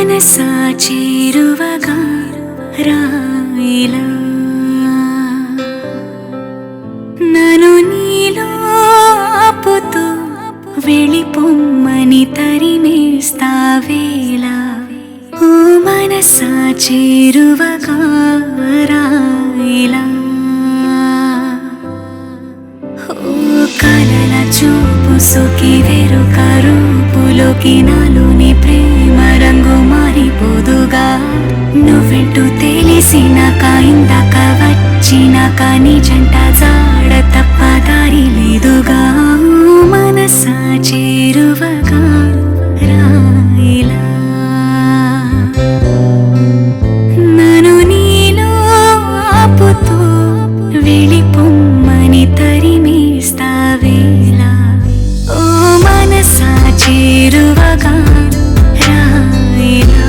మనసా చేరువగా రాయిలా నన్ను నీలో ఆపుతూ వెళ్ళిపొమ్మని తరిమేస్తావేలా ఓ మనసా చేరువగా రాయిలా కలల చూపు సోకి వెరుక రూపులోకి నాలోని ప్రేమ రంగు మారిపోదుగా నువ్వెంటూ తెలిసినాక ఇందాక వచ్చినాక నీ జంట జాడ తప్ప దారి లేదుగా మనసా చేరువగా రాయిలా నన్ను నీలో ఆపుతూ వెళ్ళిపొమ్మని తరిమేస్తావేలా ఓ మనసా చేరువగా రాయిలా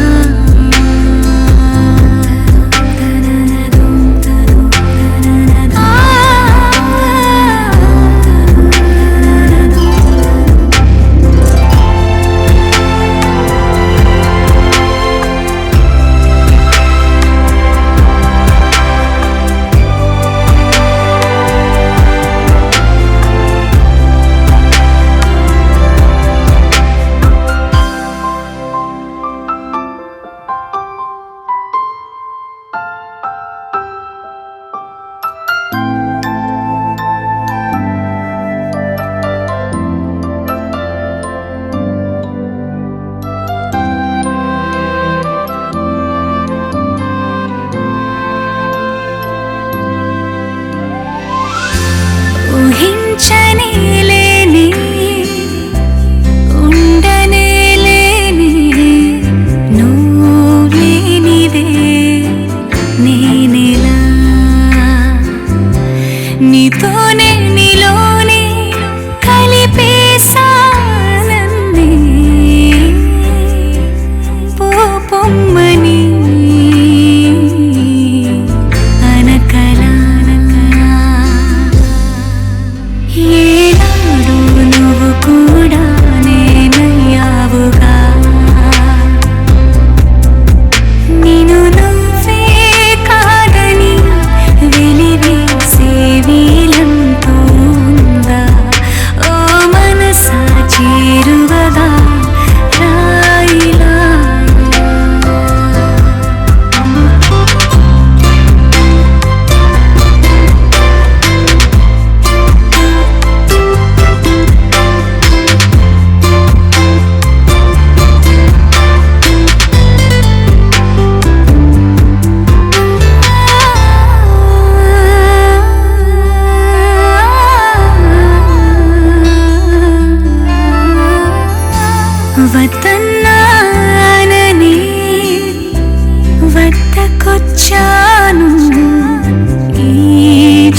ఊహించనేలేని ఉండనేలేని నువ్వేనిదే నేనెలా నీతోనే నీలోనే కలిపేసానన్నే పోపొమ్మని ఏనాడు నువ్వు కూడా నేనయ్యావుగా నిన్ను నువ్వే కాదని వెలివేసే వీలంతో ఉందా ఓ మనసా చేరువగా రాయిలా వద్దన్నానని వద్దకొచ్చాను ఈ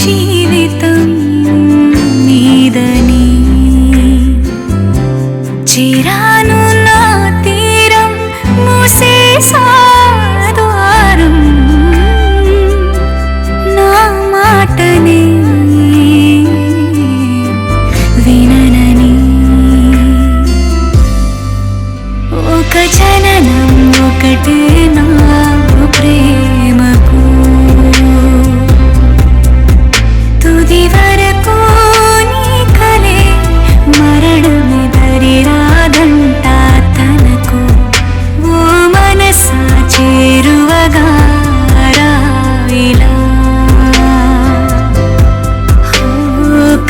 జీవితం నీదని చేరాను నా తీరం మూసేసా ద్వారం నా మాటని విననని ఒక జననం ఒకటే నా ప్రేమకు తుది వరకు నీ కలే మరణమే దరి రాదంట తనకు ఓ మనసా చేరువగా రాయిలా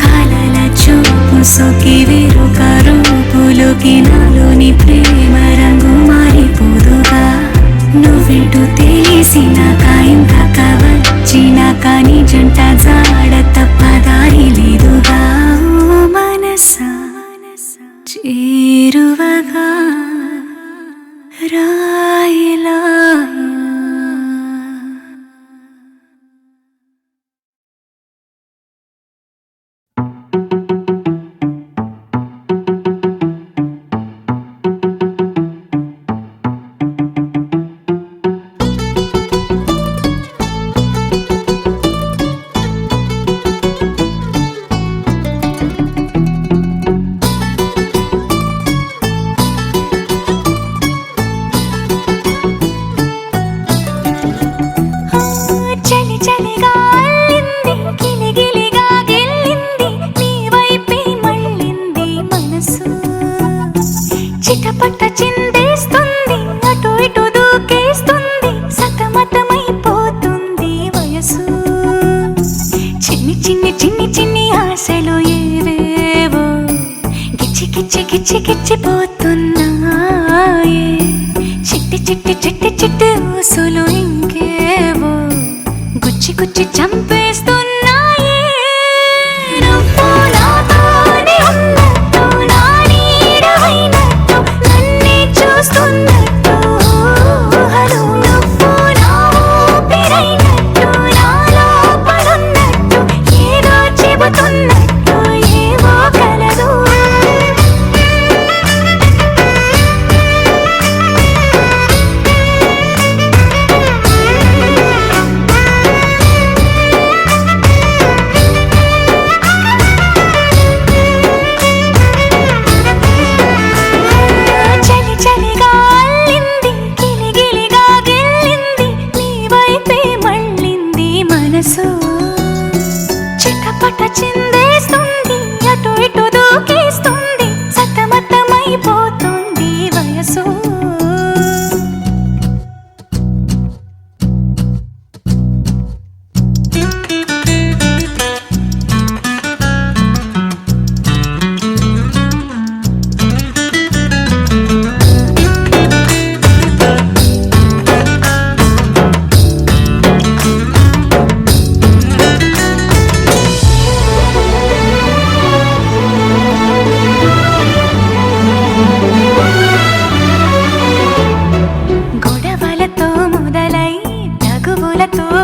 కలల చూపు సోకి వెరుక రూపులోకి నాలోని ప్రేమ రంగు మారిపోదుగా నువ్వెంటూ తెలిసినాక ఇందాక వచ్చినాక నీ జంట జాడ తప్ప దారి లేదుగా ఓ మనసా చేరువగా రాయిలా గిచ్చిపోతున్నాయే చిట్టి చిట్టి చిట్టి చిట్టి ఊసులు ఇంకేవో గుచ్చి గుచ్చి చంపేస్తున్నాయే నువ్వు నాతోనే ఉన్నట్టు నా నీడవైనట్టు నన్నే చూస్తున్నట్టు ఊహలు నువ్వు నా ఊపిరైనట్టు నా లోపలున్నట్టు ఏదో చెబుతున్నట్టు ఏవో కలదు చిట్టపట చిందేస్తుంది అటు ఇటు దూకేస్తుంది సతమతమైపోతుంది వయసు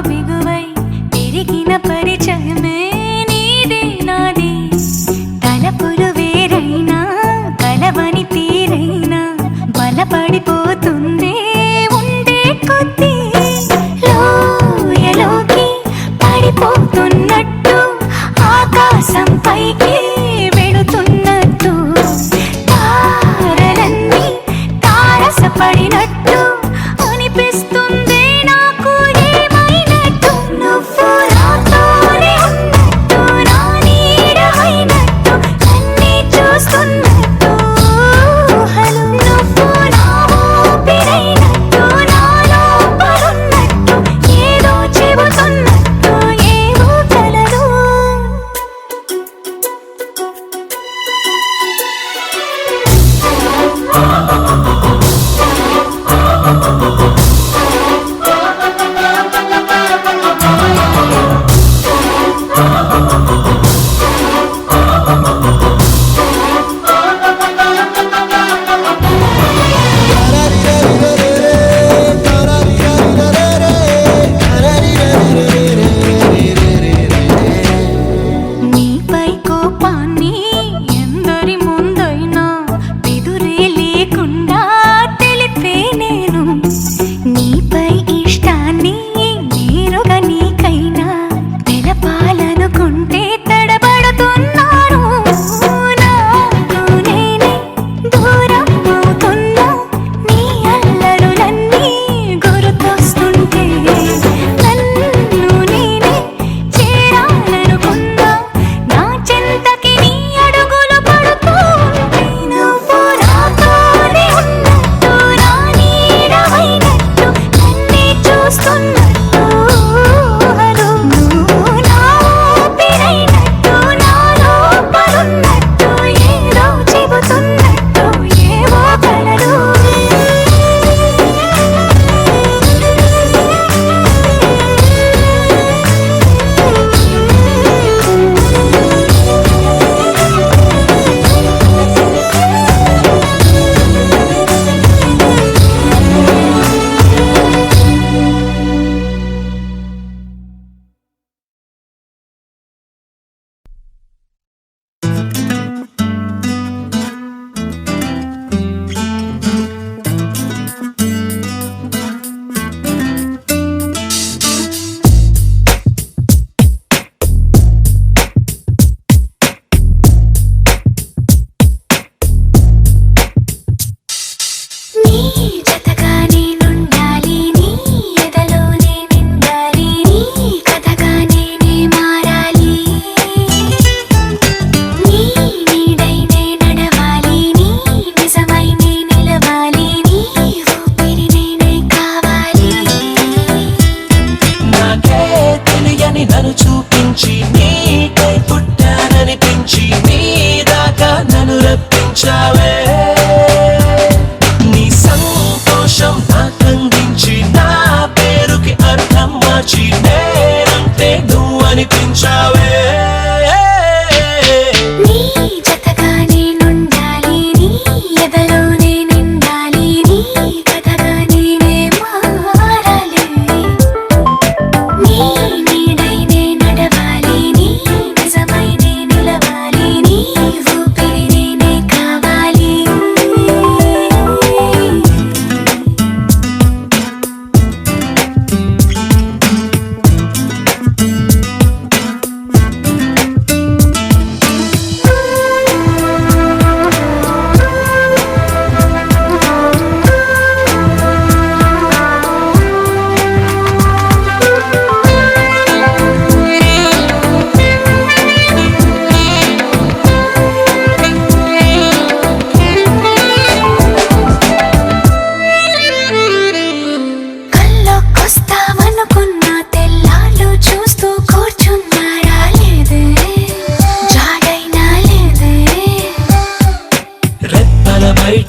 బిగువై పెరిగిన పరిచయమే నీదే నాది తలపులు వేరైనా కలవని తీరైనా బలపడిపోతుంది ఉండే కొద్దీ లోయలోకి పడిపోతున్నట్టు ఆకాశం పైకి వెళుతున్నట్టు తారలన్నీ తారసపడినట్టు అనిపిస్తుంది నీపై కోపాన్ని ఎందరి ముందైనా బెదురే లేకుండా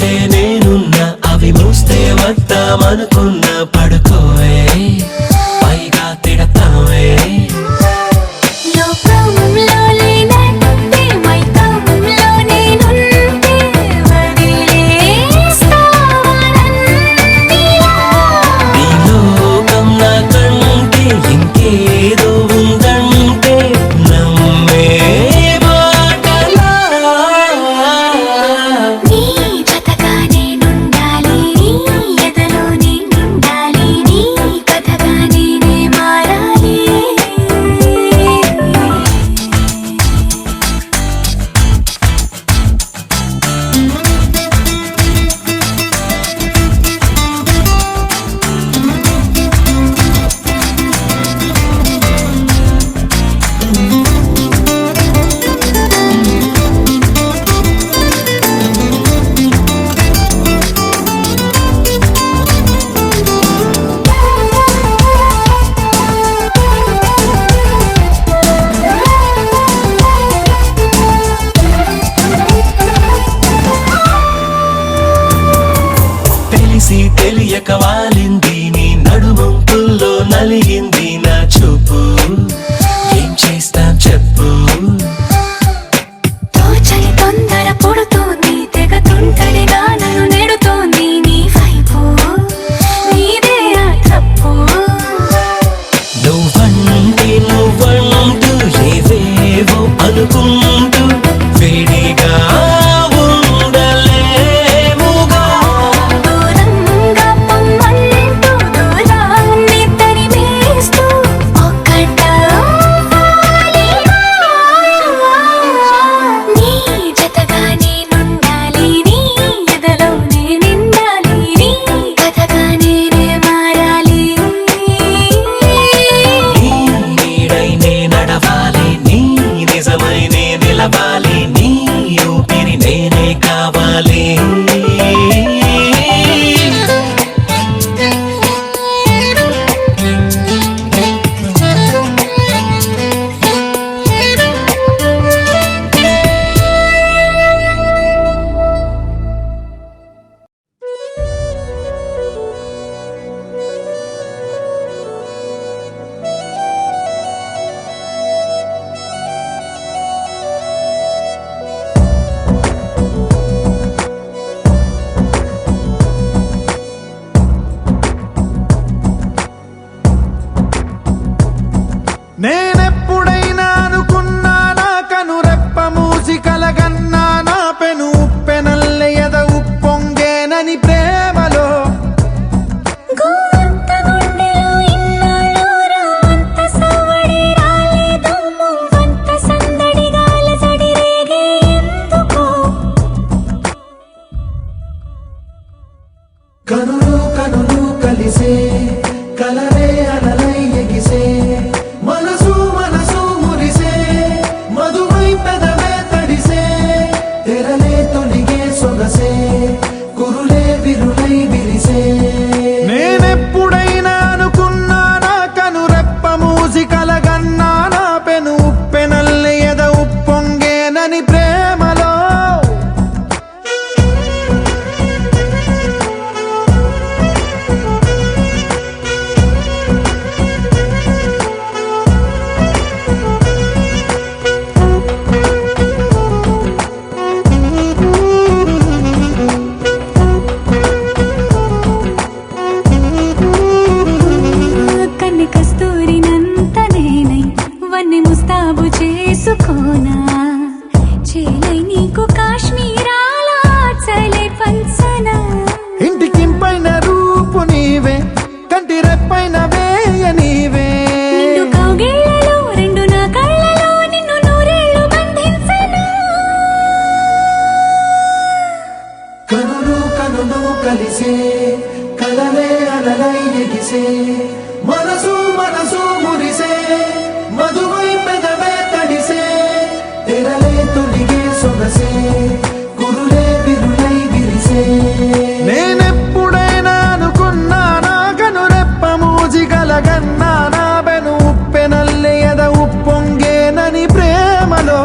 బయటే నేనున్నా అవి మూస్తే వద్దామనుకున్నా పడుకోవే పైగా తిడతావే లోకంలో లేనంటే మైకంలో నేనుంటే వదిలేస్తావా నన్నిలా? ఈ లోకం నాకంటే ఇంకేదో ఉందంటే నమ్మే మాటలా నీ జతగా నేనుండాలి, నీ ఎదలో నేనుండాలి, నీ కథగా నేనే మారాలి. తెలిసి తెలియక వాలింది నీ నడుమంపుల్లో నలిగింది నా చూపు ఏం చేస్తాం చెప్పు తోచని తొందర పుడుతోంది, తెగ తుంటరిగా నన్ను నెడుతోంది నీ వైపు, నీదే ఆ తప్పు. నువ్వంటూ ఏవేవో అనుకుంటూ వేడిగా ఉండలేముగా దూరంగా పొమ్మంటూ దూరాన్ని తరిమేస్తూ ఒక్కటవ్వాలిగా. నీ జతగా నేనుండాలి, నీ ఎదలో నేనుండాలి, నీ కథగా నేనే మారాలి. నీ నీడై నే నడవాలి నీ నిజమై నే నిలవాలి నీ ఊపిరి నేనే కావాలి నేనెప్పుడైనా అనుకున్నా నా కనురెప్ప మూసి కలగన్నా నా పెను ఉప్పెనల్లె ఎద ఉప్పొంగేనని ప్రేమలో గోవంత గుండెలో ఇన్నాళ్ళు రామంత సవ్వడి రాలేదు, మువ్వంత సందడిగా అలజడి రేగే ఎందుకో? కనులు కనులు కలిసే కలరే అలలై ఎగిసే మనసు మనసు మురిసే మధువై పెదవే తడిసే తెరలే తొలిగే సొగసే కురులే విరులై విరిసే నేనెప్పుడైనా అనుకున్నా నా కనురెప్ప మూసి కలగన్నా నా పెను ఉప్పెనల్లె ఎద ఉప్పొంగేనని ప్రేమలో కన్ని కస్తూరినంత నేనై వన్నె ముస్తాబు చేసుకోనా? చేలై నీకు కాశ్మీరాల చలై పంచనా? ఇంటికింపైన రూపు నీవే కంటి రెప్పైన వేయ నీవే నిండు కౌగిళ్ళలో రెండు నా కళ్ళలో నిన్ను నూరేళ్ళు బంధించనా? కనులు కనులు కలిసే కలలే అలలై ఎగిసే మనసు మనసు మురిసే మధువై పెదవే తడిసే తెరలే తొలిగే సొగసే కురులే విరులై విరిసే నేనెప్పుడైనా అనుకున్నా నా కనురెప్ప మూసి కలగన్నా నా బెను ఉప్పెనల్లె ఎద ఉప్పొంగేనని ప్రేమలో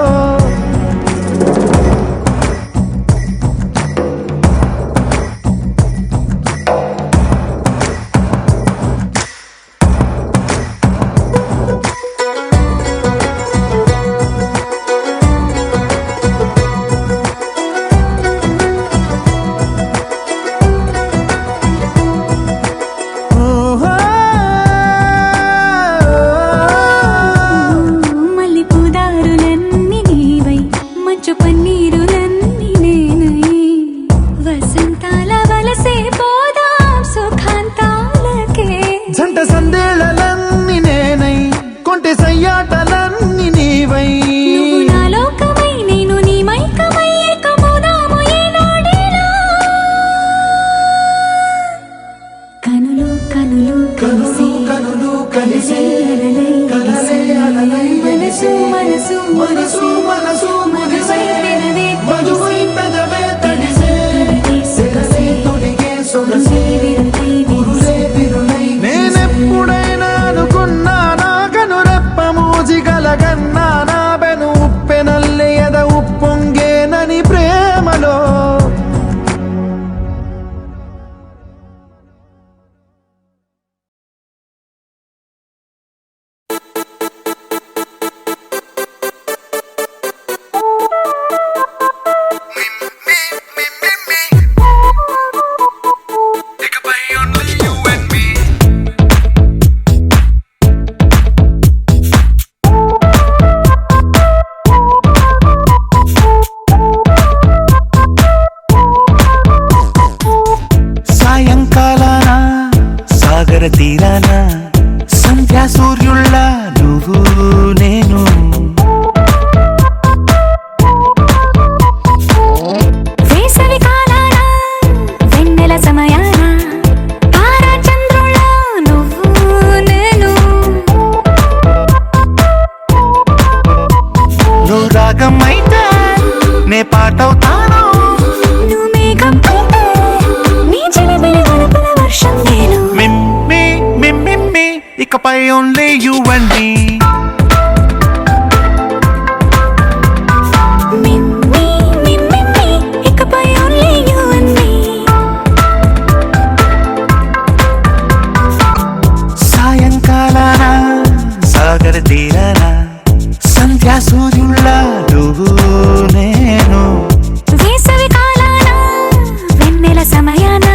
వసంతాల వలసే పోదాం సుఖాంతాలకే జంట సందేళలన్నీ నేనై కొంటె సయ్యాటలన్నీ నీవై నువ్వు నా లోకమై నేను నీ మైకమై ఏకమవుదాము ఏనాడిలా కనులు కనులు కలిసి కనులు కలిసి కలలై అలలై మనసు మనసు మనసు మనసు మురిసే పెదవే మధువై పెదవే తడిసే సిరసే తొడిగే సొగసే కురులే విరులై నేనెప్పుడైనా అనుకున్నానా కనురెప్ప మూజిగలగన్నా నా బెను ఉప్పెనల్లె ఎద ఉప్పొంగేనని ప్రేమలో సాయంకాలాన సాగర తీరాన సంధ్యా సూర్యుళ్ళ నువ్వు నేను వేసవి కాలాన వెన్నెల సమయాన తారా చంద్రుల నువ్వు నేను నువ్వు రాగం అయితే నే పాటవుతాను నువ్వు మేఘం అయితే నీ చిలిపిలి వలపుల వర్షం నేను మిమ్మి మిమ్మి ఇకపై ఓన్లీ యు అండ్ మీ మిమ్మి మిమ్మి ఇకపై ఓన్లీ యు అండ్ మీ సాయంకాలాన సాగర తీరాన సంధ్యా సూర్యుళ్ళ నువ్వు నేను వేసవి కాలాన వెన్నెల సమయాన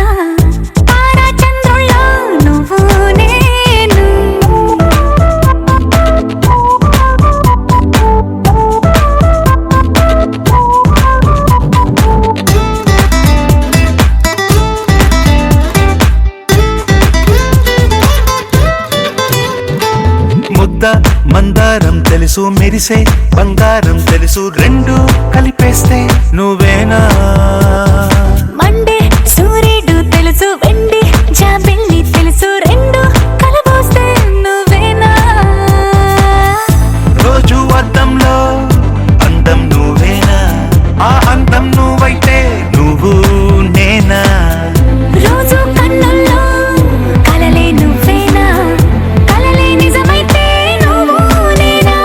తారా చంద్రుల నువ్వు నేను ముద్ద మందారం తెలుసు మెరిసే బంగారం తెలుసు రెండు కలిపేస్తే నువ్వేనా మండే సూర్యుడు తెలుసు వెండి జాబిల్లి తెలుసు రెండు కలబోస్తే నువ్వేనా రోజు అద్దంలో అందం నువ్వేనా ఆ అందం నువ్వైతే నువ్వు నేనా రోజు కన్నుల్లో కలలే నువ్వేనా కలలే నిజమైతే నువ్వు నేనా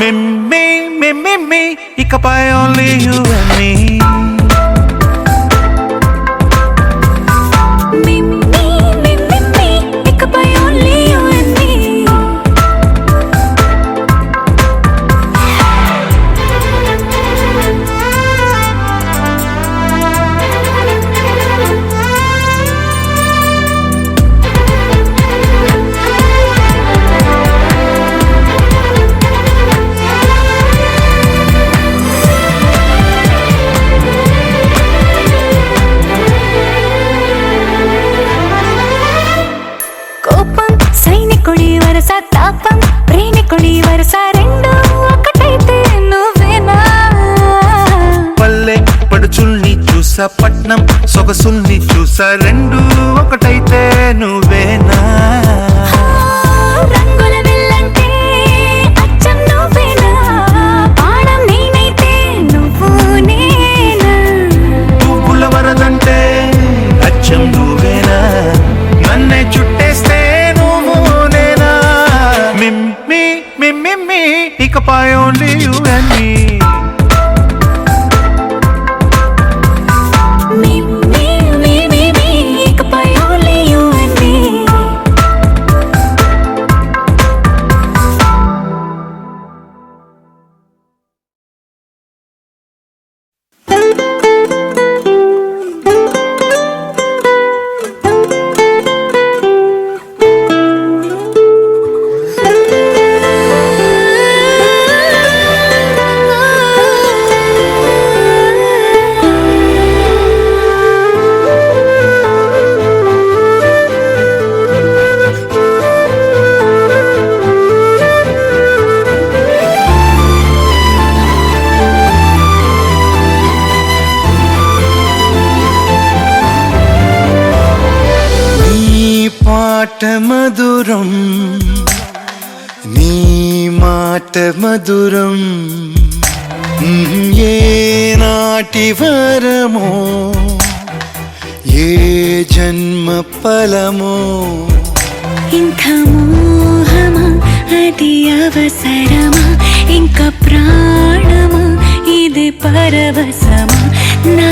మిమ్మి మిమ్మి ఇకపై ఓన్లీ యు అండ్ మీ మిమ్మి మిమ్మి ఇకపై ఓన్లీ యు అండ్ మీ కోపం సైనికుడి వరస తాపం ప్రేమికుడి వరస రెండు ఒకటైతే నువ్వేనా పల్లె పడుచుల్ని చూసా పట్నం సొగసుల్ని చూసా రెండు ఒకటైతే నువ్వేనా రంగుల విల్లంటే అచ్చం నువ్వేనా పాడం నేనైతే నువ్వు నేనా పువ్వుల వరదంటే అచ్చం నువ్వేనా నన్నే చుట్టేస్తే నువ్వు నేనా మిమ్మి మిమ్మి ఇకపై ఓన్లీ యు అండ్ మీ మిమ్మి మిమ్మి ఇకపై ఓన్లీ యు అండ్ మీ పాట మధురం నీ మాట మధురం ఏ నాటి వరమో ఏ జన్మ ఫలమో ఇంకా మోహమా అది అవసరమా ఇంకా ప్రాణమా ఇది పరవశమా నా